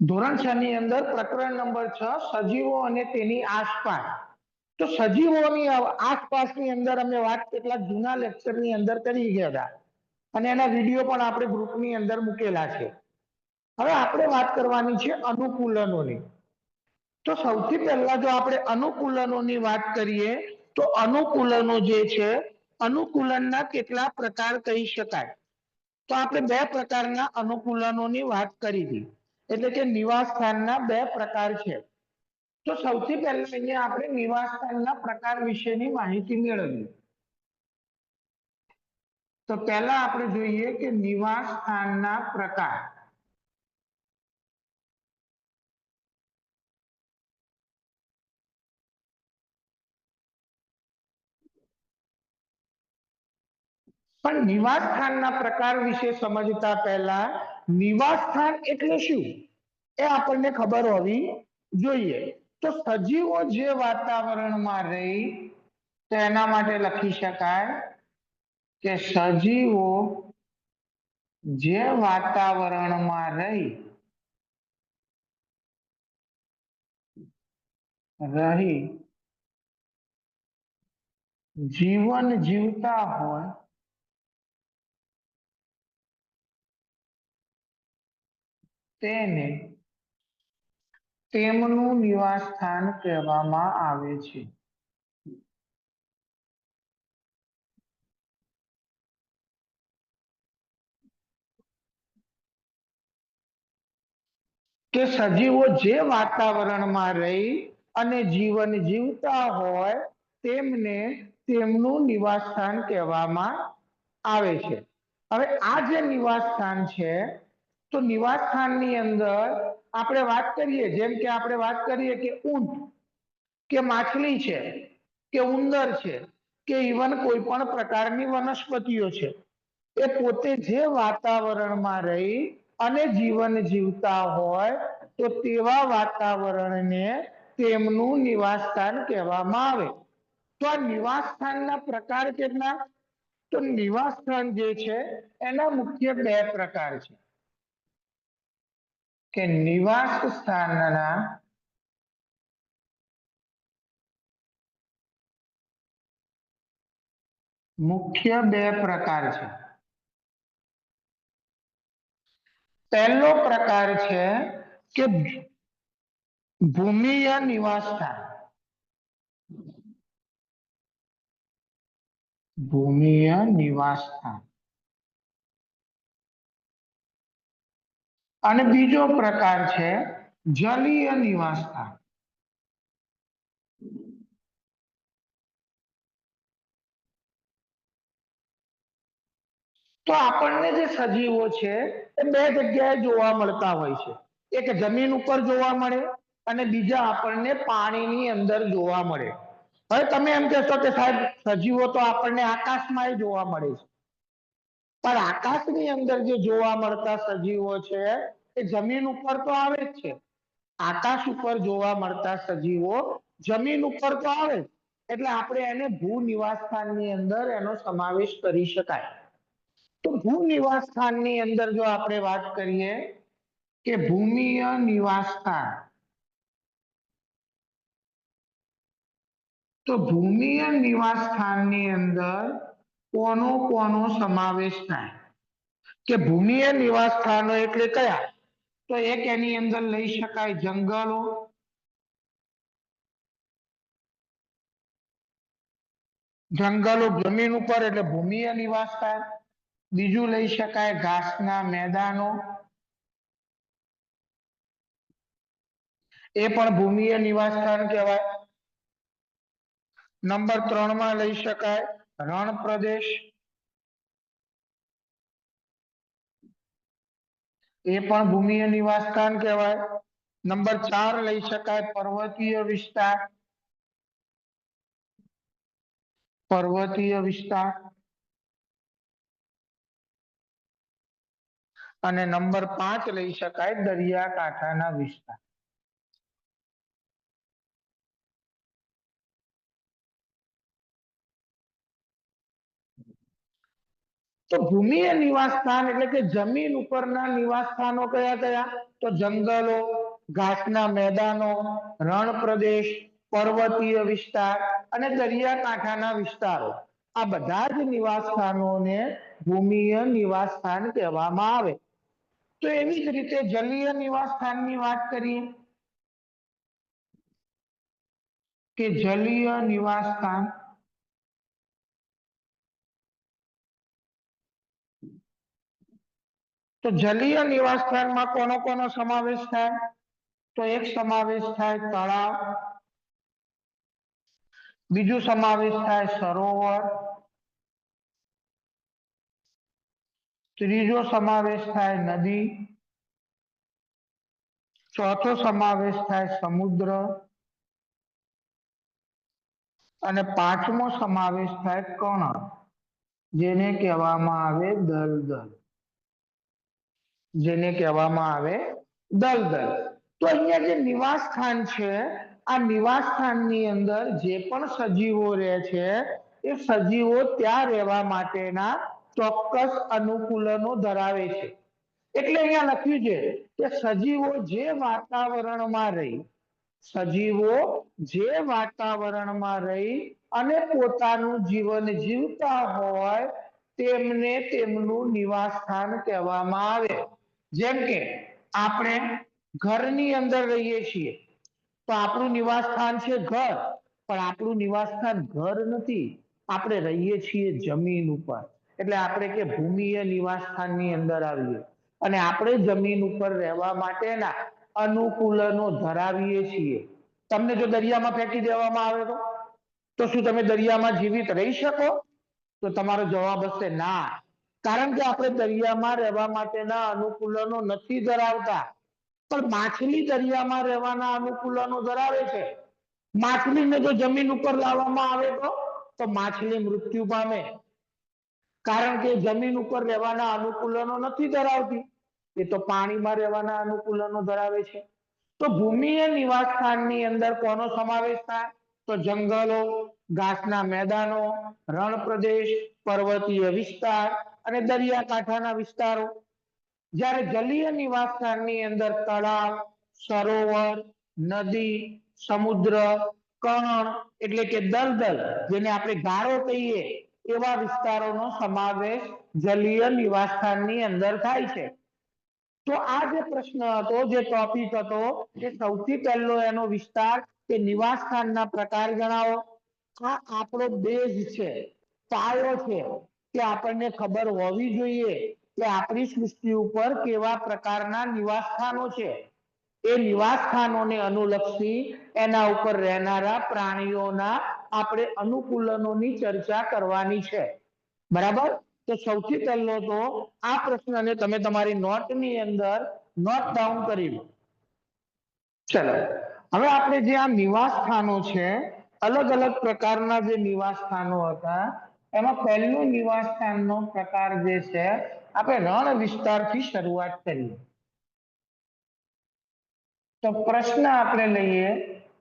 ધોરણ 6 ની અંદર પ્રકરણ નંબર 6 સજીવો અને તેની આસપાસ. તો સજીવોની આસપાસની અંદર અમે વાત કેટલાક જૂના લેક્ચરની અંદર કરી ગયા હતા અને એના વિડીયો પણ આપણે ગ્રુપની અંદર મૂકેલા છે. હવે આપણે વાત કરવાની છે અનુકૂલનોની. તો સૌથી પહેલા જો આપણે અનુકૂલનોની વાત કરીએ તો અનુકૂલનો જે છે અનુકૂલનના કેટલા પ્રકાર કહી શકાય. તો આપણે બે પ્રકારના અનુકૂલનોની વાત કરી હતી, એટલે કે નિવાસ સ્થાનના બે પ્રકાર છે. તો સૌથી પહેલા અહીંયા આપણે નિવાસ સ્થાનના પ્રકાર વિશેની માહિતી મેળવીએ. તો પહેલા આપણે જોઈએ કે નિવાસ સ્થાનના પ્રકાર. પણ નિવાસ સ્થાનના પ્રકાર વિશે સમજતા પહેલા નિવાસ સ્થાન એટલે શું એ આપણને ખબર હોવી જોઈએ. તો સજીવો જે વાતાવરણમાં રહી તેના માટે લખી શકાય કે સજીવો જે વાતાવરણમાં રહી જીવન જીવતા હોય તેને તેમનું નિવાસ સ્થાન કહેવામાં આવે છે. કે સજીવો જે વાતાવરણમાં રહી અને જીવન જીવતા હોય તેમને તેમનું નિવાસ સ્થાન કહેવામાં આવે છે. હવે આ જે નિવાસ સ્થાન છે તો નિવાસ સ્થાનની અંદર આપણે વાત કરીએ, જેમ કે આપણે વાત કરીએ કે ઊંટ કે માછલી છે કે ઉંદર છે કે ઇવન કોઈ પણ પ્રકારની વનસ્પતિઓ છે, એ પોતે જે વાતાવરણમાં રહી અને જીવન જીવતા હોય તો તેવા વાતાવરણને તેમનું નિવાસ સ્થાન કહેવામાં આવે. તો આ નિવાસ સ્થાનના પ્રકાર કેટલા? તો નિવાસ સ્થાન જે છે એના મુખ્ય બે પ્રકાર છે. કે નિવાસ સ્થાનના મુખ્ય બે પ્રકાર છે. પહેલો પ્રકાર છે કે ભૂમિય નિવાસ સ્થાન. ભૂમિય નિવાસ સ્થાન. અને બીજો પ્રકાર છે જલીય નિવાસ સ્થાન. તો આપણને જે સજીવો છે એ બે જગ્યાએ જોવા મળતા હોય છે. એક જમીન ઉપર જોવા મળે અને બીજા આપણને પાણીની અંદર જોવા મળે. હવે તમે એમ કહેશો કે સાહેબ સજીવો તો આપણને આકાશમાં જોવા મળે છે, પણ આકાશની અંદર જે જોવા મળતા સજીવો છે એ જમીન ઉપર તો આવે જ છે. આકાશ ઉપર જોવા મળતા સજીવો જમીન ઉપર તો આવે જ, એટલે આપણે એને ભૂ નિવાસ સ્થાનની અંદર એનો સમાવેશ કરી શકાય. તો ભૂ નિવાસ સ્થાનની અંદર જો આપણે વાત કરીએ કે ભૂમિય નિવાસ સ્થાન, તો ભૂમિય નિવાસ સ્થાનની અંદર કોનો કોનો સમાવેશ થાય? કે ભૂમિય નિવાસ સ્થાનો એટલે કયા? તો એક એની અંદર લઈ શકાય જંગલો, જંગલો જમીન ઉપર એટલે ભૂમિય નિવાસ સ્થાન. બીજું લઈ શકાય ઘાસના મેદાનો, એ પણ ભૂમિય નિવાસ સ્થાન કહેવાય. નંબર 3 માં લઈ શકાય રણ પ્રદેશ, એ પણ ભૂમિય નિવાસ સ્થાન કહેવાય. નંબર 4 લઈ શકાય પર્વતીય વિસ્તાર, પર્વતીય વિસ્તાર. અને નંબર 5 લઈ શકાય દરિયાકાંઠાના વિસ્તાર. તો ભૂમિય નિવાસ સ્થાન એટલે કે જમીન ઉપરના નિવાસ સ્થાનો કયા કયા? તો જંગલો, ઘાસના મેદાનો, રણ પ્રદેશ, પર્વતીય વિસ્તાર અને દરિયાકાંઠાના વિસ્તારો. આ બધા જ નિવાસ સ્થાનોને ભૂમિય નિવાસ સ્થાન કહેવામાં આવે. તો એવી જ રીતે જલીય નિવાસ સ્થાનની વાત કરીએ કે જલીય નિવાસ સ્થાન તો જલીય નિવાસ સ્થાનમાં કોનો કોનો સમાવેશ થાય? તો એક સમાવેશ થાય તળાવ, બીજો સમાવેશ થાય સરોવર, ત્રીજો સમાવેશ થાય નદી, ચોથો સમાવેશ થાય સમુદ્ર અને પાંચમો સમાવેશ થાય કણ, જેને કહેવામાં આવે દલદલ. જેને કહેવામાં આવે દલદલ. તો અહીંયા જે નિવાસ સ્થાન છે, આ નિવાસ સ્થાનની અંદર જે પણ સજીવો રહે છે એ સજીવો ત્યાં રહેવા માટેના ચોક્કસ અનુકૂલનો ધરાવે છે. એટલે અહીંયા લખ્યું છે કે સજીવો જે વાતાવરણમાં રહી, સજીવો જે વાતાવરણમાં રહી અને પોતાનું જીવન જીવતા હોય તેમને તેમનું નિવાસ સ્થાન કહેવામાં આવે. જેમ કે આપણે ઘરની અંદર રહીએ છીએ તો આપણું નિવાસ સ્થાન છે ઘર, પણ આપણું નિવાસ સ્થાન ઘર નથી, આપણે રહીએ છીએ જમીન ઉપર. એટલે આપણે કે ભૂમિય નિવાસ સ્થાનની અંદર આવીએ અને આપણે જમીન ઉપર રહેવા માટેના અનુકૂલનો ધરાવીએ છીએ. તમને જો દરિયામાં ફેંકી દેવામાં આવે તો શું તમે દરિયામાં જીવિત રહી શકો? તો તમારો જવાબ હશે ના. કારણ કે આપણે દરિયામાં રહેવા માટેના અનુકૂલનો નથી ધરાવતા. પણ માછલી દરિયામાં રહેવાના અનુકૂલનો ધરાવે છે. માછલીને જો જમીન ઉપર લાવવામાં આવે તો માછલી મૃત્યુ પામે, કારણ કે જમીન ઉપર રહેવાના અનુકૂલનો નથી ધરાવતી, એ તો પાણીમાં રહેવાના અનુકૂલનો ધરાવે છે. તો ભૂમિય નિવાસ સ્થાનની અંદર કોનો સમાવેશ થાય? તો જંગલો, ઘાસના મેદાનો, રણ પ્રદેશ, પર્વતીય વિસ્તાર અને દરિયાકાંઠાના વિસ્તારો. જ્યારે જલીય નિવાસ સ્થાનની અંદર તળાવ, સરોવર, નદી, સમુદ્ર, કણ એટલે કે દલદલ, જેને આપણે ગારો કહીએ, એવા વિસ્તારોનો સમાવેશ જલીય નિવાસ સ્થાનની અંદર થાય છે. તો આ જે પ્રશ્ન હતો, જે ટોપિક હતો, એ સૌથી પહેલો એનો વિસ્તાર કે નિવાસ સ્થાનના પ્રકાર જણાવો. આ આપણો બેઝ છે, પાયો છે, કે આપણને ખબર હોવી જોઈએ કે આપણી સૃષ્ટિ ઉપર કેવા પ્રકારના નિવાસ સ્થાનો છે. એ નિવાસ સ્થાનોને અનુલક્ષી એના ઉપર રહેનારા પ્રાણીઓના આપણે અનુકૂલનોની ચર્ચા કરવાની છે. બરાબર? તો સૌથી પહેલો તો આ પ્રશ્નને તમે તમારી નોટની અંદર નોટ ડાઉન કરી લો. ચલો, હવે આપણે જે આ નિવાસ સ્થાનો છે, અલગ અલગ પ્રકારના જે નિવાસ સ્થાનો હતા, એમાં પહેલું નિવાસ સ્થાનનો પ્રકાર જે છે, આપણે રણ વિસ્તારથી શરૂઆત કરીએ. તો પ્રશ્ન આપણે લઈએ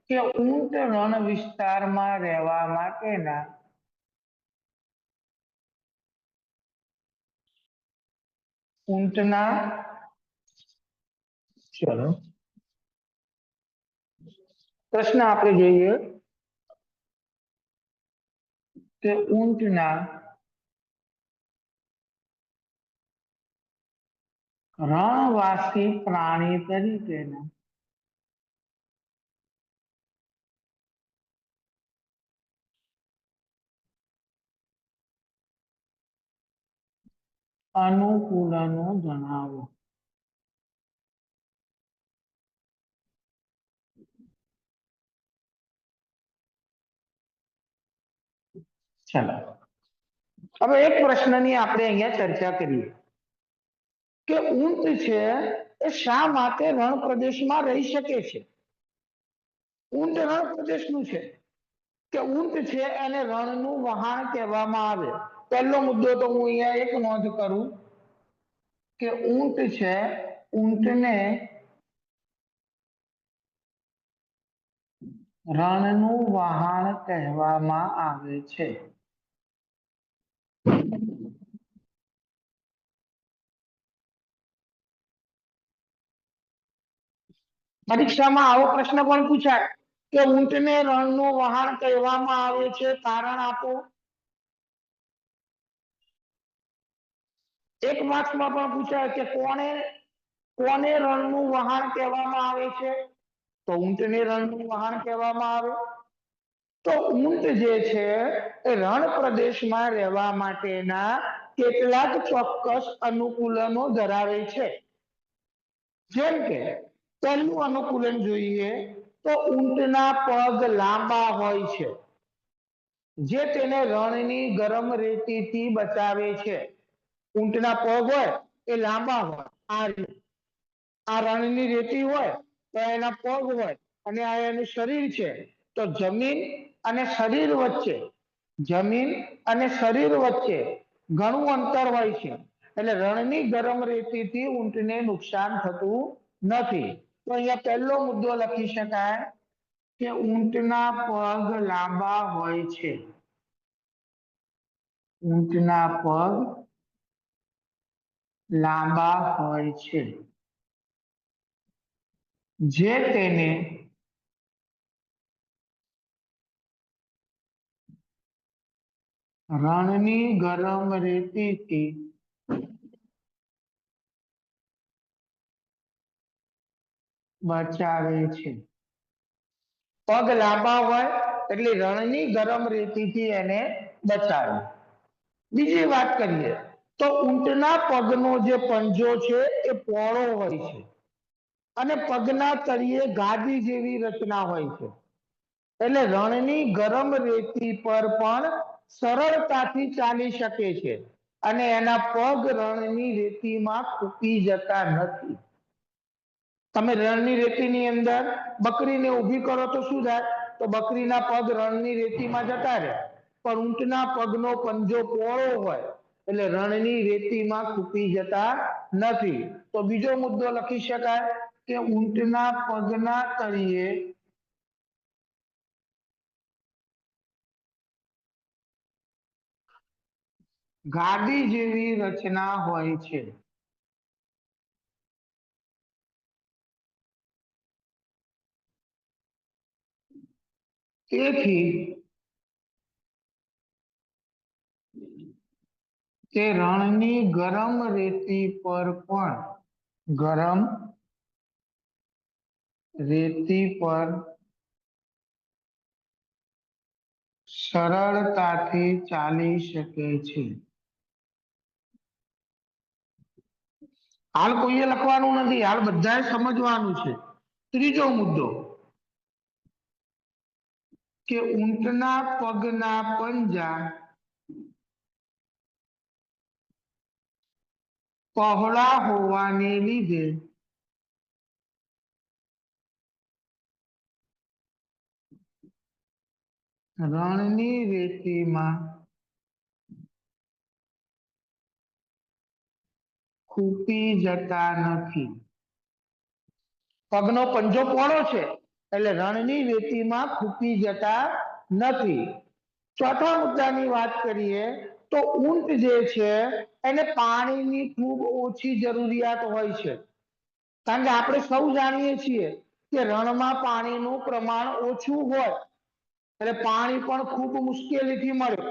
કે ઊંટ રણ વિસ્તારમાં રહેવા માટેના ઊંટના ચલો પ્રશ્ન આપણે જોઈએ કે ઊંટના રણવાસી પ્રાણી તરીકેના અનુકૂલનો જણાવો. ચાલો, હવે એક પ્રશ્નની આપણે અહીંયા ચર્ચા કરીએ કે ઊંટ છે એ શા માટે રણ પ્રદેશમાં રહી શકે છે? ઊંટ રણ પ્રદેશનું છે કે ઊંટ છે એને રણનું વહાણ કહેવામાં આવે. પહેલો મુદ્દો તો હું અહીંયા એક નોંધ કરું કે ઊંટ છે, ઊંટને રણનું વહાણ કહેવામાં આવે છે. પરીક્ષામાં આવો પ્રશ્ન પણ પૂછાય કે ઊંટને રણનું વહાણ કહેવામાં આવે છે, કારણ આપો. એક માર્ક્સમાં પણ પૂછાય કે કોને રણનું વહાણ કહેવામાં આવે છે, તો ઊંટને રણનું વહાણ કહેવામાં આવે. તો ઊંટ જે છે એ રણ પ્રદેશમાં રહેવા માટેના કેટલાક ચોક્કસ અનુકૂલનો ધરાવે છે. જેમ કે પહેલું અનુકૂલન જોઈએ તો ઊંટના પગ લાંબા હોય છે, જે તેને રણની ગરમ રેતીથી બચાવે છે. ઊંટના પગ હોય એ લાંબા હોય, આ રણની રેતી હોય તો એના પગ હોય અને આ એનું શરીર છે, તો જમીન અને શરીર વચ્ચે ઘણું અંતર હોય છે, એટલે રણની ગરમ રેતીથી ઊંટને નુકસાન થતું નથી. તો અહીંયા પહેલો મુદ્દો લખી શકાય કે ઊંટના પગ લાંબા હોય છે. ઊંટના પગ લાંબા હોય છે, જે તેને રણની ગરમ રેતીથી બચાવે છે. પગ લાંબા હોય એટલે રણની ગરમ રેતીથી એને બચાવે. બીજી વાત કરીએ તો ઊંટના પગનો જે પંજો છે એ પહોળો હોય છે અને પગના તળિયે ગાદી જેવી રચના હોય છે, એટલે રણની ગરમ રેતી પર પણ સરળતાથી ચાલી શકે છે અને એના પગ રણની રેતીમાં ખૂંપી જતા નથી. તમે રણની રેતીની અંદર બકરીને ઊભી કરો તો શું થાય, તો બકરીના પગ રણની રેતીમાં જતા રહે, પણ ઊંટના પગનો પંજો પહોળો હોય એટલે રણની રેતીમાં ખૂંપી જતા નથી. તો બીજો મુદ્દો લખી શકાય કે ઊંટના પગના તળિયે ગાદી જેવી રચના હોય છે. તેથી તે રણની ગરમ રેતી પર સરળતાથી ચાલી શકે છે. હાલ કોઈએ લખવાનું નથી, હાલ બધાએ સમજવાનું છે. ત્રીજો મુદ્દો કે ઊંટના પગના પંજા પહોળા હોવાને લીધે રણની રેતીમાં ખૂંપી જતા નથી. પગનો પંજો પહોળો છે એટલે રણની રેતીમાં ખૂંપી જતા નથી. ચોથા મુદ્દાની વાત કરીએ તો ઊંટ જે છે એને પાણીની ખૂબ ઓછી જરૂરિયાત હોય છે, કારણ કે આપણે સૌ જાણીએ છીએ કે રણમાં પાણીનું પ્રમાણ ઓછું હોય એટલે પાણી પણ ખૂબ મુશ્કેલીથી મળે,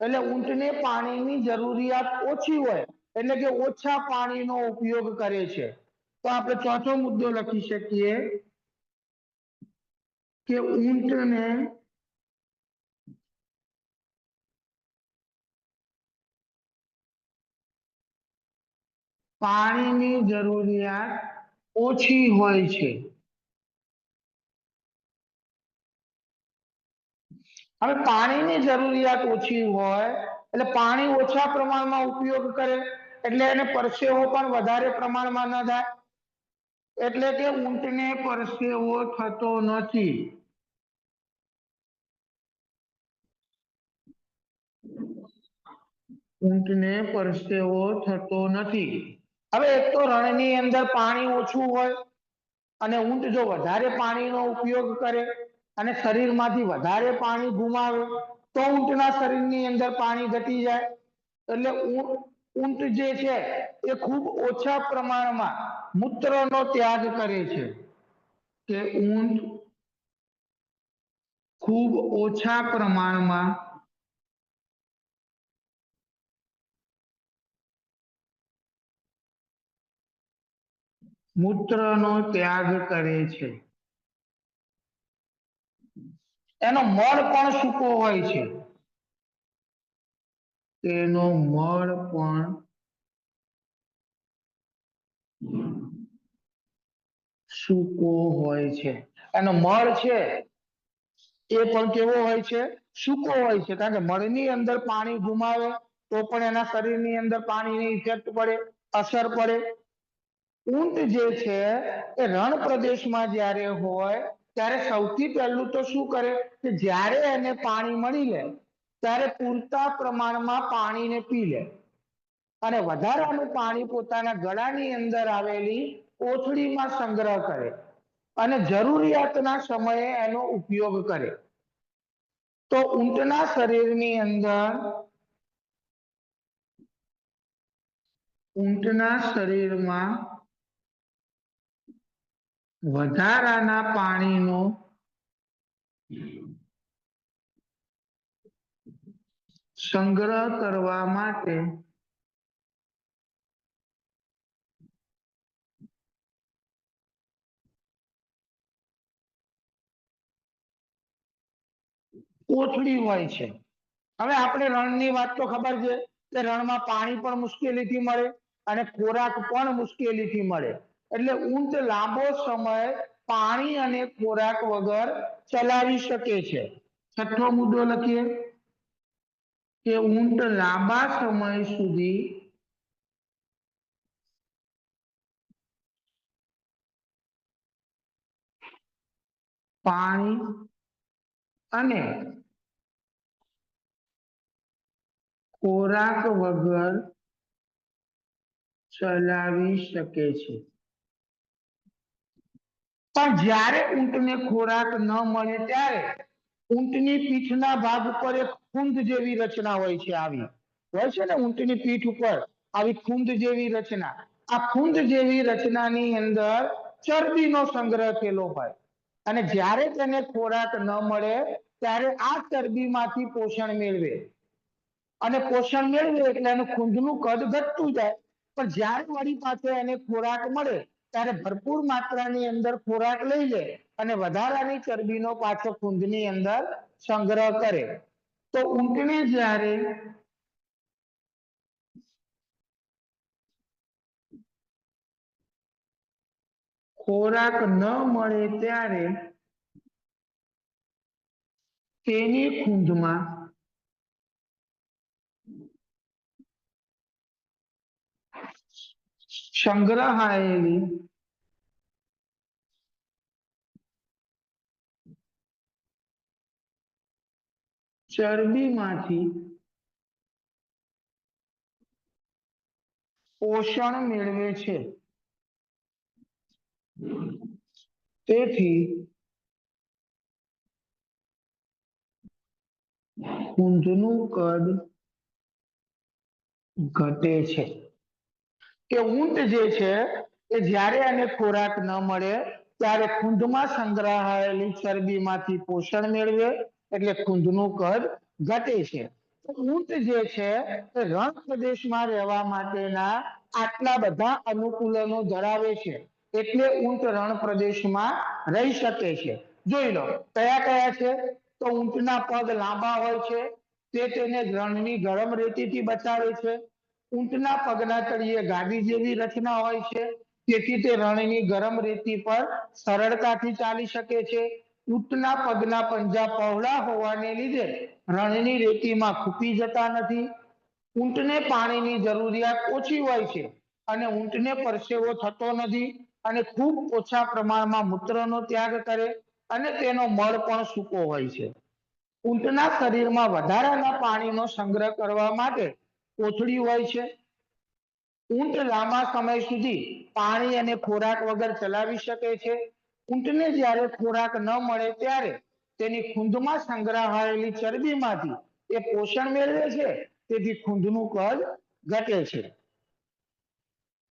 એટલે ઊંટને પાણીની જરૂરિયાત ઓછી હોય એટલે કે ઓછા પાણીનો ઉપયોગ કરે છે. તો આપણે ચોથો મુદ્દો લખી શકીએ કે ઊંટને પાણીની જરૂરિયાત ઓછી હોય છે. હવે પાણીની જરૂરિયાત ઓછી હોય એટલે પાણી ઓછા પ્રમાણમાં ઉપયોગ કરે એટલે એને પરસેવો પણ વધારે પ્રમાણમાં ન થાય, એટલે કે ઊંટને પરસેવો થતો નથી. ઊંટને પરસેવો થતો નથી. હવે એક તો રણની અંદર પાણી ઓછું હોય અને ઊંટ જો વધારે પાણીનો ઉપયોગ કરે અને શરીરમાંથી વધારે પાણી ગુમાવે તો ઊંટના શરીરની અંદર પાણી ઘટી જાય, એટલે ઊંટ જે છે એ ખૂબ ઓછા પ્રમાણમાં મૂત્રનો ત્યાગ કરે છે. કે ઊંટ ખૂબ ઓછા પ્રમાણમાં મૂત્રનો ત્યાગ કરે છે. એનો મળ પણ સૂકો હોય છે. તેનો મળ પણ સૂકો હોય છે. એનો મળ છે એ પણ કેવો હોય છે? સૂકો હોય છે. કારણ કે મળની અંદર પાણી ગુમાવે તો પણ એના શરીરની અંદર પાણીની ઇફેક્ટ પડે, અસર પડે. ઊંટ જે છે એ રણ પ્રદેશમાં જ્યારે હોય ત્યારે સૌથી પહેલું તો શું કરે કે જ્યારે એને પાણી મળી લે ત્યારે પૂરતા પ્રમાણમાં પાણીને પી લે અને વધારાનું પાણી પોતાના ગળાની અંદર આવેલી કોથળીમાં સંગ્રહ કરે અને જરૂરિયાતના સમયે એનો ઉપયોગ કરે. તો ઊંટના શરીરની અંદર ઊંટના શરીરમાં વધારાના પાણીનો સંગ્રહ કરવા માટે કોથળી હોય છે. હવે આપણે રણની વાત તો ખબર છે કે રણમાં પાણી પણ મુશ્કેલીથી મળે અને ખોરાક પણ મુશ્કેલીથી મળે. એટલે ઊંટ લાંબો સમય પાણી અને ખોરાક વગર ચલાવી શકે છે. છઠ્ઠો મુદ્દો લખીએ કે ઊંટ લાંબા સમય સુધી પાણી અને ખોરાક વગર ચલાવી શકે છે. પણ જ્યારે ઊંટને ખોરાક ન મળે ત્યારે ઊંટની પીઠના ભાગ ઉપર એક ખૂંદ જેવી રચના હોય છે. આવી હોય છે ને ઊંટની પીઠ ઉપર આવી ખૂંદ જેવી રચના. આ ખૂંદ જેવી રચનાની અંદર ચરબીનો સંગ્રહ થયેલો હોય અને જ્યારે તેને ખોરાક ન મળે ત્યારે આ ચરબીમાંથી પોષણ મેળવે અને પોષણ મેળવે એટલે એનું ખૂંદનું કદ ઘટતું જાય. પણ જ્યારે વળી પાછો એને ખોરાક મળે ત્યારે ભરપૂર માત્રાની અંદર ખોરાક લઈ લે અને વધારાની ચરબીનો પાછો ખૂંદની અંદર સંગ્રહ કરે. તો ઊંટને જ્યારે ખોરાક ન મળે ત્યારે તેની ખૂંદમાં સંગ્રહાયેલી ચરબીમાંથી પોષણ મેળવે છે. તેથી ખૂંદનું કદ ઘટે છે. કે ઊંટ જે છે એ જ્યારે એને ખોરાક ન મળે ત્યારે ખૂંદમાં સંગ્રહાયેલી ચરબીમાંથી પોષણ મેળવે એટલે ખૂંદનું કદ ઘટે છે. ઊંટ જે છે એ રણ પ્રદેશમાં રહેવા માટેના આટલા બધા અનુકૂલનો ધરાવે છે. એટલે ઊંટ રણ પ્રદેશમાં રહી શકે છે. જોઈ લો કયા કયા છે તો ઊંટના પગ લાંબા હોય છે તે તેને રણની ગરમ રેતીથી બચાવે છે. ઊંટના પગના તળિયે ગાદી જેવી રચના હોય છે તેથી તે રણની ગરમ રેતી પર સરળતાથી ચાલી શકે છે. ઊંટના પગના પંજા પહોળા હોવાને લીધે રણની રેતીમાં ખૂંપી જતા નથી. ઊંટને પાણીની જરૂરિયાત ઓછી હોય છે અને ઊંટને પરસેવો થતો નથી અને ખૂબ ઓછા પ્રમાણમાં મૂત્રનો ત્યાગ કરે અને તેનો મળ પણ સૂકો હોય છે. ઊંટના શરીરમાં વધારાના પાણીનો સંગ્રહ કરવા માટે કોથળી હોય છે. ઊંટ લાંબા સમય સુધી પાણી અને ખોરાક વગર ચલાવી શકે છે. ઊંટને જ્યારે ખોરાક ન મળે ત્યારે તેની ખૂંદમાં સંગ્રહાયેલી ચરબીમાંથી એ પોષણ મેળવે છે તેથી ખૂંદનું કદ ઘટે છે.